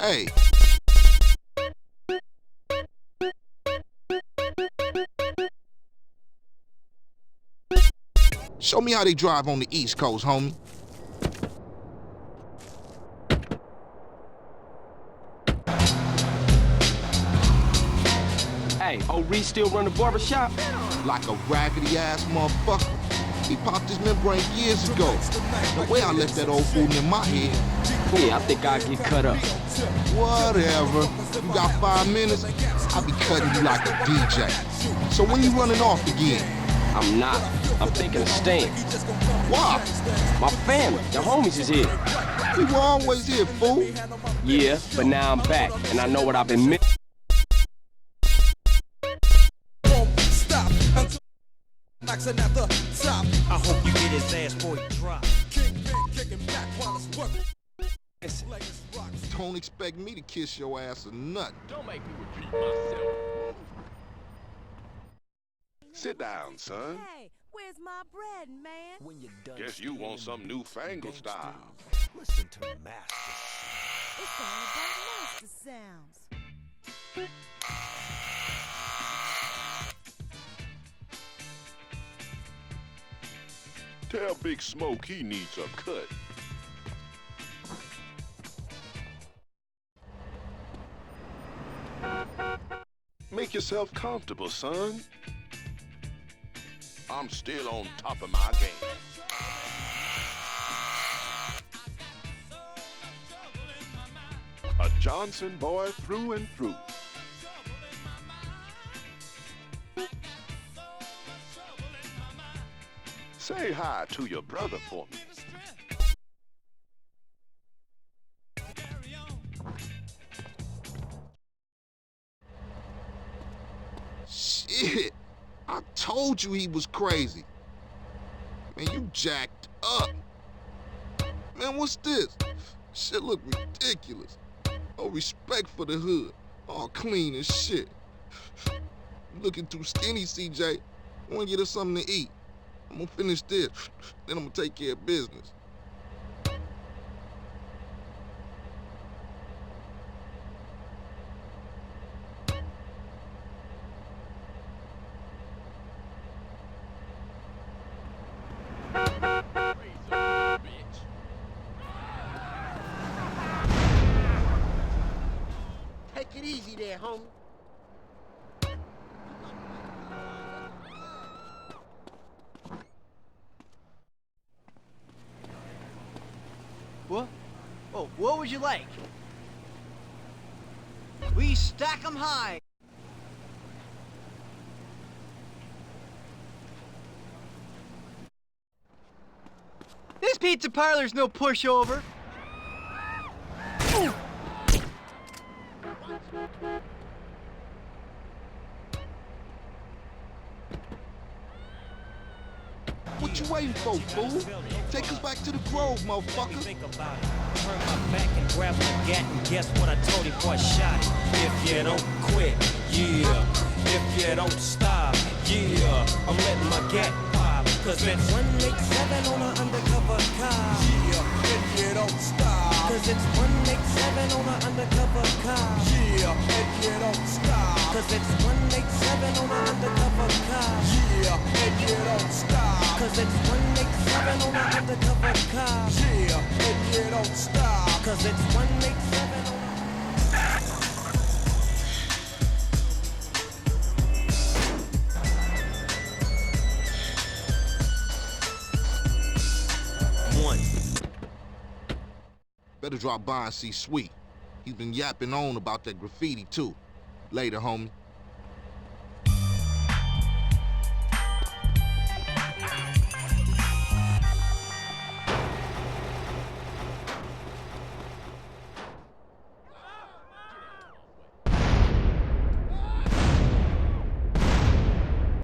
Hey. Show me how they drive on the East Coast, homie. Hey, old Reese still run the barbershop? Like a raggedy-ass motherfucker. He popped his membrane years ago. The way I left that old fool in my head. Yeah, I think I'll get cut up. Whatever. You got 5 minutes? I'll be cutting you like a DJ. So when you running off again? I'm not. I'm thinking of staying. Why? My family, the homies is here. We were always here, fool. Yeah, but now I'm back, and I know what I've been missing. At the top. I hope you get his ass for a drop. Kicking back while it's working. Don't expect me to kiss your ass or nothing. Don't make me repeat myself. Sit down, son. Hey, where's my bread, man? When you're done. Guess you want some newfangled style. Listen to Master. It's all about master sounds. Tell Big Smoke he needs a cut. Make yourself comfortable, son. I'm still on top of my game. A Johnson boy through and through. Say hi to your brother for me. Shit. I told you he was crazy. Man, you jacked up. Man, what's this? Shit look ridiculous. No respect for the hood. All clean as shit. Looking too skinny, CJ. Wanna get us something to eat. I'm gonna finish this, then I'm gonna take care of business. Take it easy there, homie. What? Oh, what would you like? We stack 'em high. This pizza parlor's no pushover. Ooh. What you waiting for, fool? Take us back to the Grove, motherfucker. Think about it. Turn my back and grab my gat and guess what I told him before I shot it. If you don't quit, yeah. If you don't stop, yeah. I'm letting my gat pop. Cause it's 187 on an undercover car. Yeah. If you don't stop. Cause it's 187 on an undercover car. Yeah. If you don't stop. Cause it's 187 on an undercover car. Yeah. If you don't stop. Cause it's 187 on an undercover car. Yeah. If you don't stop. Cause it's 187 on Better drop by and see Sweet. He's been yapping on about that graffiti too. Later, homie.